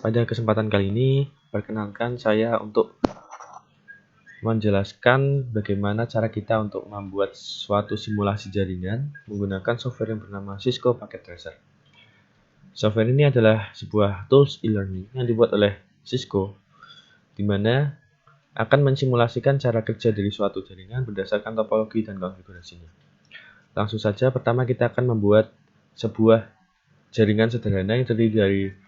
Pada kesempatan kali ini, perkenalkan saya untuk menjelaskan bagaimana cara kita untuk membuat suatu simulasi jaringan menggunakan software yang bernama Cisco Packet Tracer. Software ini adalah sebuah tools e-learning yang dibuat oleh Cisco, di mana akan mensimulasikan cara kerja dari suatu jaringan berdasarkan topologi dan konfigurasinya. Langsung saja, pertama kita akan membuat sebuah jaringan sederhana yang terdiri dari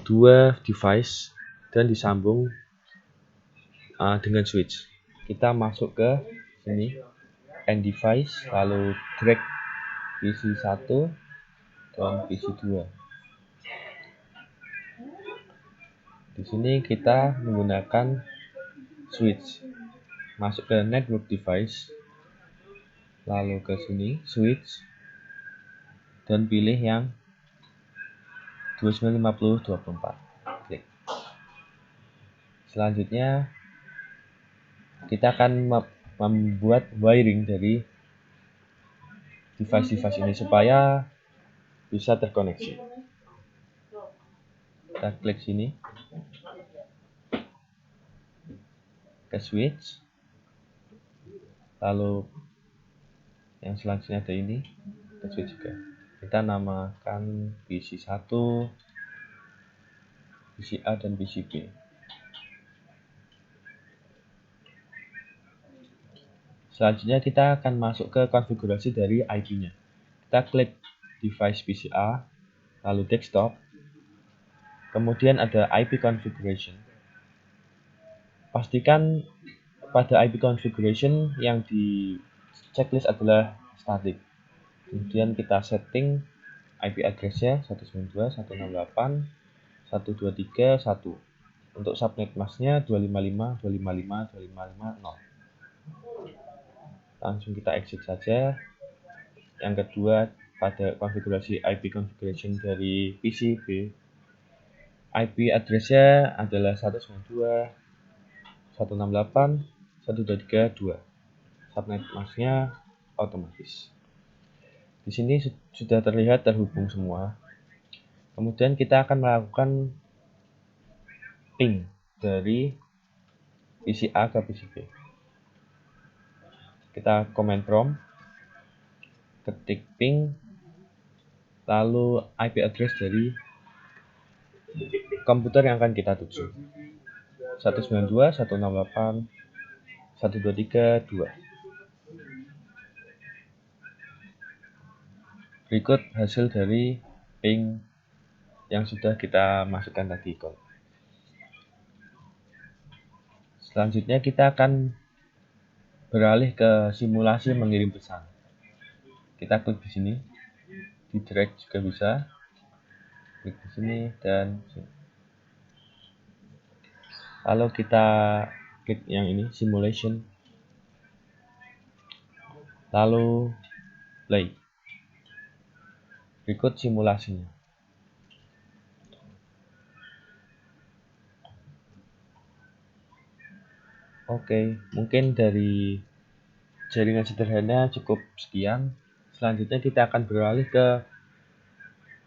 dua device dan disambung dengan switch. Kita masuk ke sini, end device, lalu drag PC1 dan PC2. Di sini kita menggunakan switch. Masuk ke network device, lalu ke sini switch dan pilih yang 2950/24. Klik. Selanjutnya kita akan membuat wiring dari device-device ini supaya bisa terkoneksi. Kita klik sini ke switch, lalu yang selanjutnya ada ini ke switch juga. Kita namakan PC1, PCA dan PCB. Selanjutnya kita akan masuk ke konfigurasi dari IP-nya. Kita klik device PCA, lalu desktop, kemudian ada IP configuration. Pastikan pada IP configuration yang di checklist adalah static. Kemudian kita setting IP address-nya 192.168.123.1. Untuk subnet mask-nya 255.255.255.0. Langsung kita exit saja. Yang kedua, pada konfigurasi IP configuration dari PCB, IP address-nya adalah 192.168.123.2. Subnet mask-nya otomatis. Di sini sudah terlihat terhubung semua. Kemudian kita akan melakukan ping dari PCA ke PCB. Kita command prompt, ketik ping, lalu IP address dari komputer yang akan kita tuju. 192.168.123.2. Berikut hasil dari ping yang sudah kita masukkan tadi. Selanjutnya kita akan beralih ke simulasi mengirim pesan. Kita klik di sini, di drag juga bisa. Klik di sini dan sini. Lalu kita klik yang ini, simulation. Lalu play. Berikut simulasinya. Oke, mungkin dari jaringan sederhana cukup sekian. Selanjutnya kita akan beralih ke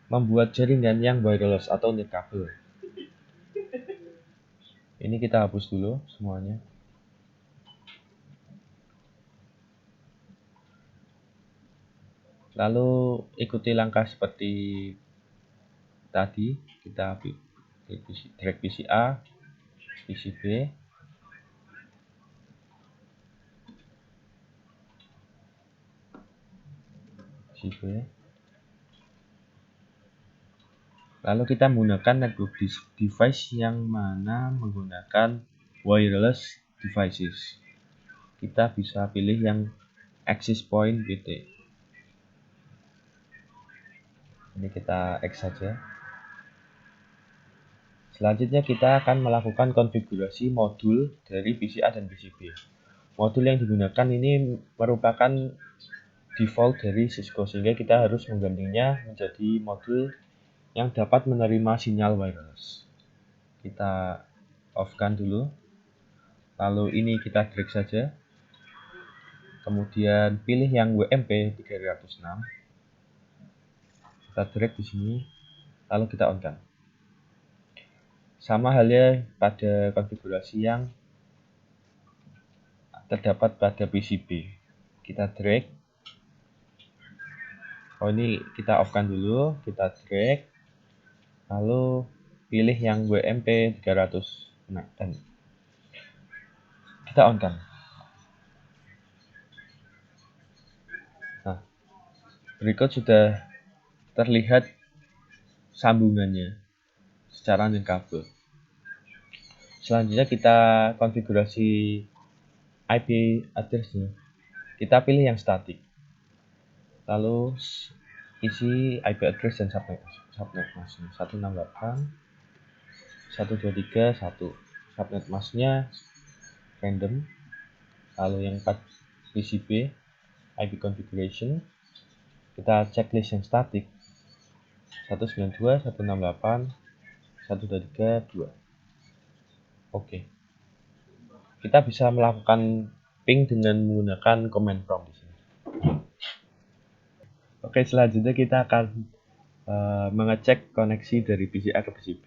membuat jaringan yang wireless atau nirkabel. Ini kita hapus dulu semuanya. Lalu ikuti langkah seperti tadi. Kita drag PCA, PCB, PCB. Lalu kita menggunakan network device yang mana menggunakan wireless devices. Kita bisa pilih yang access point PT. Ini kita X saja. Selanjutnya kita akan melakukan konfigurasi modul dari PCA dan PCB. Modul yang digunakan ini merupakan default dari Cisco, sehingga kita harus menggantinya menjadi modul yang dapat menerima sinyal wireless. Kita off-kan dulu. Lalu ini kita drag saja. Kemudian pilih yang WMP 306. Kita drag di sini, lalu kita on-kan. Sama halnya pada konfigurasi yang terdapat pada PCB. Kita drag. Ini kita off-kan dulu, kita drag. Lalu pilih yang WMP 300. Nah, dan kita on-kan. Nah, berikut sudah terlihat sambungannya secara kabel. Selanjutnya kita konfigurasi IP address-nya. Kita pilih yang static. Lalu isi IP address dan subnet mask 168 123 1. Subnet masknya random. Lalu yang 4 PCB IP configuration. Kita checklist yang static 192 168 123 2. Oke. Kita bisa melakukan ping dengan menggunakan command prompt di sini. Oke, selanjutnya kita akan mengecek koneksi dari PCA ke PCB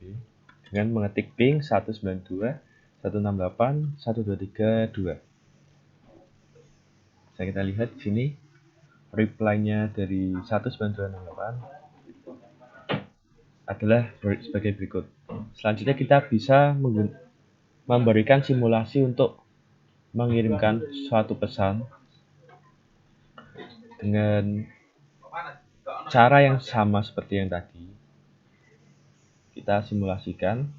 dengan mengetik ping 192 168 123 2. Bisa kita lihat di sini reply-nya dari 192.168 adalah sebagai berikut. Selanjutnya kita bisa memberikan simulasi untuk mengirimkan suatu pesan dengan cara yang sama seperti yang tadi. Kita simulasikan.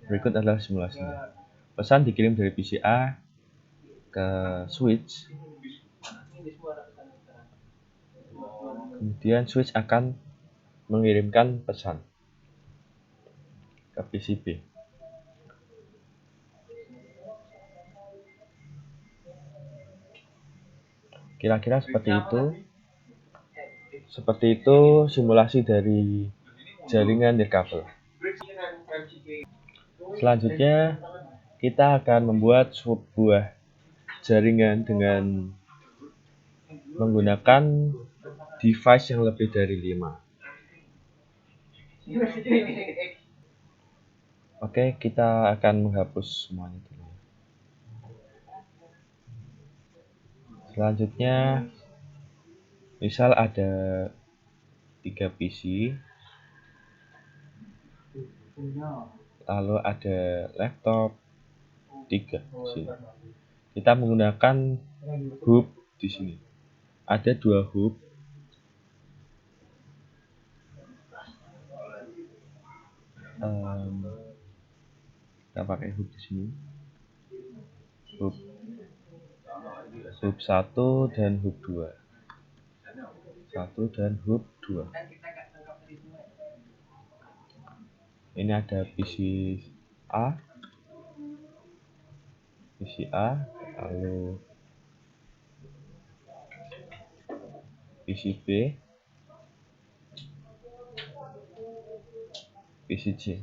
Berikut adalah simulasinya. Pesan dikirim dari PCA ke switch. Kemudian switch akan mengirimkan pesan ke PCB. Kira-kira seperti itu. Seperti itu simulasi dari jaringan nirkabel. Selanjutnya kita akan membuat sebuah jaringan dengan menggunakan device yang lebih dari 5. Oke, kita akan menghapus semuanya dulu. Selanjutnya, misal ada 3 PC, lalu ada laptop 3 di sini. Kita menggunakan hub di sini. Ada 2 hub. Kita pakai hub di sini. Hub 1 dan hub 2. 1 dan hub 2. Ini ada PC A, lalu PC B, PC C.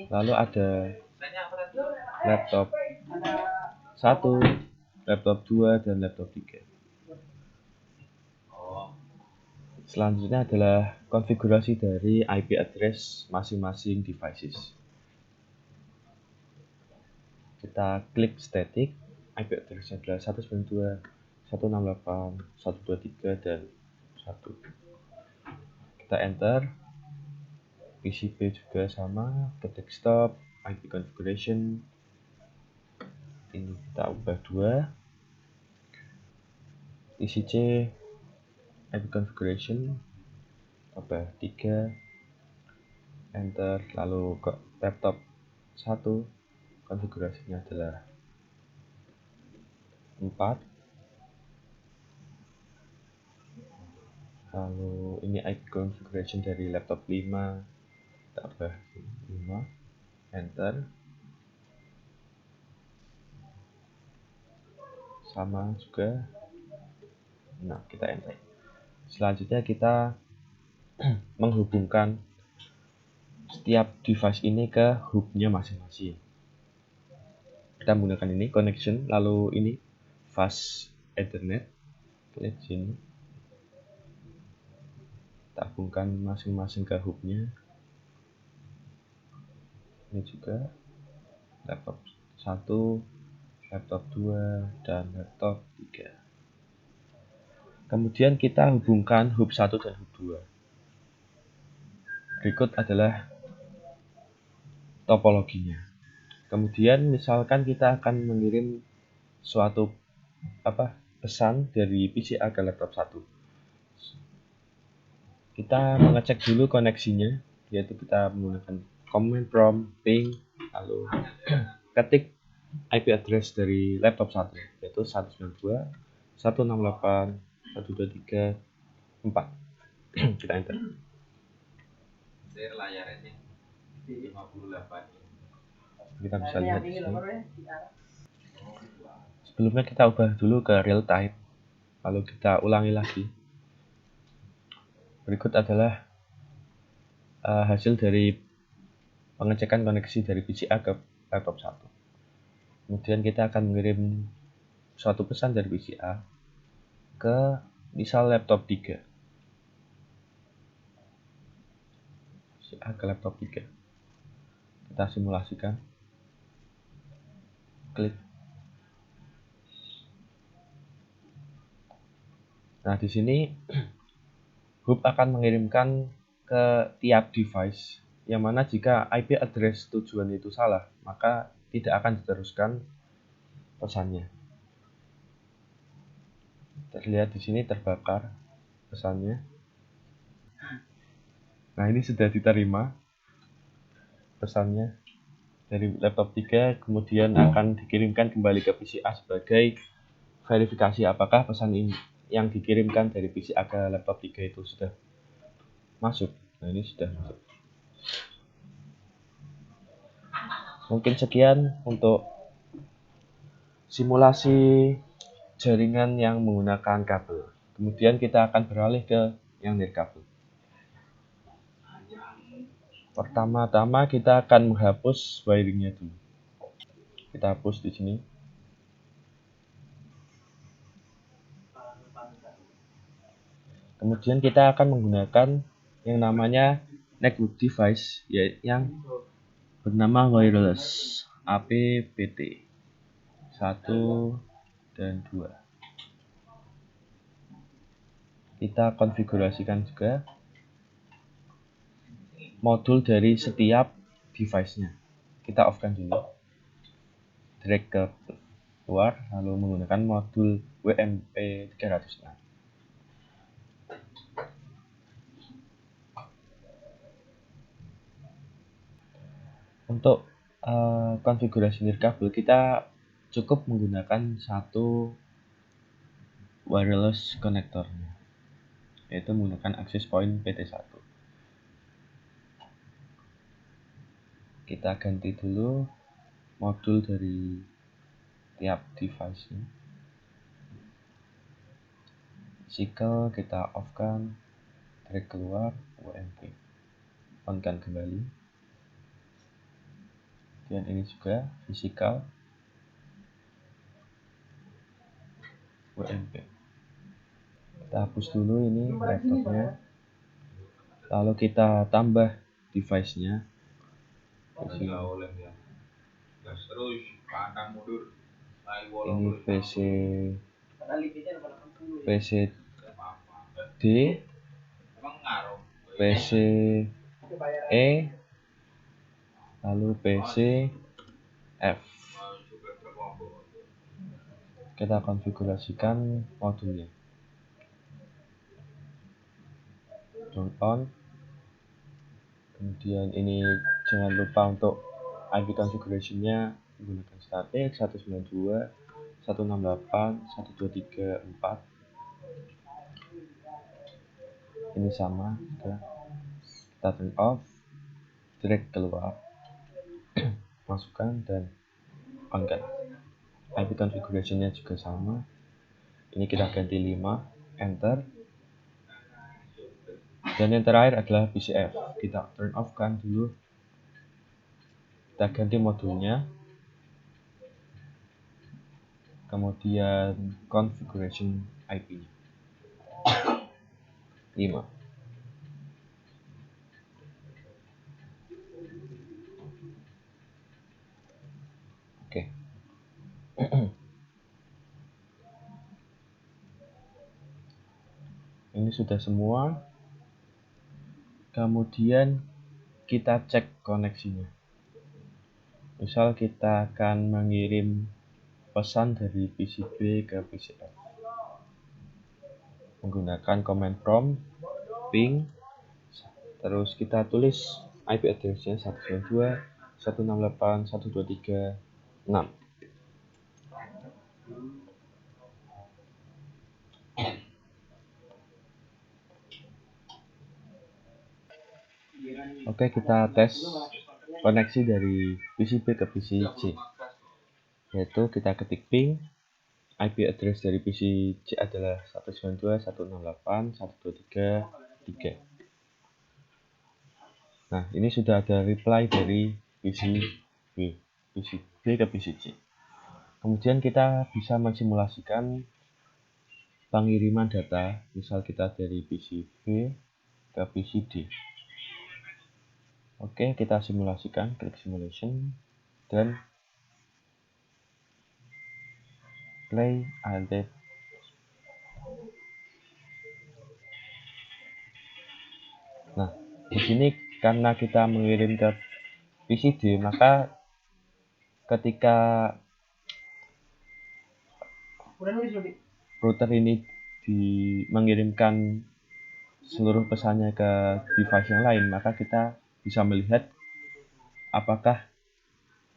Lalu ada laptop 1, laptop 2, dan laptop 3. Selanjutnya adalah konfigurasi dari IP address masing-masing devices. Kita klik static, IP address adalah 192, 168, 123, dan 1. Kita enter. PCB juga sama, ke desktop, IP configuration. Ini kita ubah 2. PCC IP configuration ubah 3. Enter. Lalu ke laptop 1, konfigurasinya adalah 4. Lalu ini IP configuration dari laptop 5, kita ubah 5. Enter. Sama juga. Nah, kita enter. Selanjutnya kita menghubungkan setiap device ini ke hubnya masing-masing. Kita menggunakan ini connection, lalu ini fast ethernet. Klik sini. kita hubungkan masing-masing ke hubnya. Ini juga laptop 1, laptop 2, dan laptop 3. Kemudian kita hubungkan hub 1 dan hub 2. Berikut adalah topologinya. Kemudian misalkan kita akan mengirim suatu pesan dari PCA ke laptop 1. Kita mengecek dulu koneksinya, yaitu kita menggunakan command prompt ping, lalu ketik IP address dari laptop 1, yaitu 192.168.123.4. Kita enter. Kita bisa lihat di sini. Sebelumnya kita ubah dulu ke real time, lalu kita ulangi lagi. Berikut adalah hasil dari pengecekan koneksi dari PCA ke laptop 1. Kemudian kita akan mengirim suatu pesan dari PCA ke misal laptop 3. PCA ke laptop 3. Kita simulasikan. Klik. Nah, di sini hub akan mengirimkan ke tiap device, yang mana jika IP address tujuan itu salah, maka tidak akan diteruskan pesannya. Terlihat di sini terbakar pesannya. Nah, ini sudah diterima pesannya dari laptop 3, kemudian akan dikirimkan kembali ke PCA sebagai verifikasi apakah pesan ini yang dikirimkan dari PCA ke laptop 3 itu sudah masuk. Nah, ini sudah masuk. Mungkin sekian untuk simulasi jaringan yang menggunakan kabel. Kemudian kita akan beralih ke yang nirkabel. Pertama-tama kita akan menghapus wiringnya dulu. Kita hapus di sini. Kemudian kita akan menggunakan yang namanya network device, yang bernama wireless APBT 1 dan 2. Kita konfigurasikan juga modul dari setiap device-nya. Kita off-kan dulu. Drag ke luar, lalu menggunakan modul WMP 306. Untuk konfigurasi nirkabel, kita cukup menggunakan satu wireless connector, yaitu menggunakan access point PT1. Kita ganti dulu modul dari tiap device ini. Cycle kita off-kan, drag keluar, WMP, on-kan kembali. Dan ini juga physical, WMP. Kita hapus dulu ini laptopnya, lalu kita tambah device-nya. Ini PC D, PC E, lalu PC F. Kita konfigurasikan modulnya. Turn on. Kemudian ini jangan lupa untuk IP configuration-nya menggunakan static 192.168.123.4. Ini sama juga. Kita turn off, drag keluar, masukkan dan on-kan. IP configuration-nya juga sama. Ini kita ganti 5, enter. Dan yang terakhir adalah PCF. Kita turn off kan dulu. Kita ganti modulnya. Kemudian configuration IP-nya 5. sudah semua. Kemudian kita cek koneksinya. Misal kita akan mengirim pesan dari PC B ke PC F menggunakan command prompt ping, terus kita tulis IP address-nya 192.168.123.6. Oke, kita tes koneksi dari PC B ke PC C, yaitu kita ketik ping, IP address dari PC C adalah 192.168.123.3. Nah, ini sudah ada reply dari PC B ke PC C. Kemudian kita bisa mensimulasikan pengiriman data, misal kita dari PC B ke PC D. Oke, kita simulasikan, klik simulation, dan play ALT. Nah, di sini karena kita mengirim ke PC D, maka ketika router ini mengirimkan seluruh pesannya ke device yang lain, maka kita bisa melihat apakah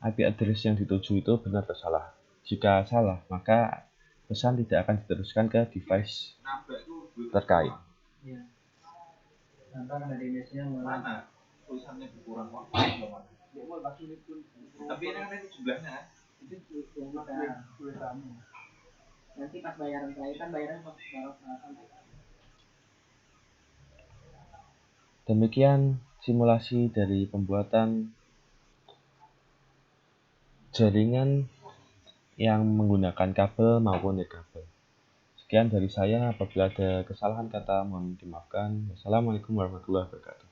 IP address yang dituju itu benar atau salah. Jika salah, maka pesan tidak akan diteruskan ke device terkait. Mana tulisannya berkurang kok? Tapi ini kan jumlahnya. Nanti pas bayaran terakhir kan bayaran sampai. Demikian simulasi dari pembuatan jaringan yang menggunakan kabel maupun nirkabel. Sekian dari saya, apabila ada kesalahan kata mohon dimaafkan. Wassalamualaikum warahmatullahi wabarakatuh.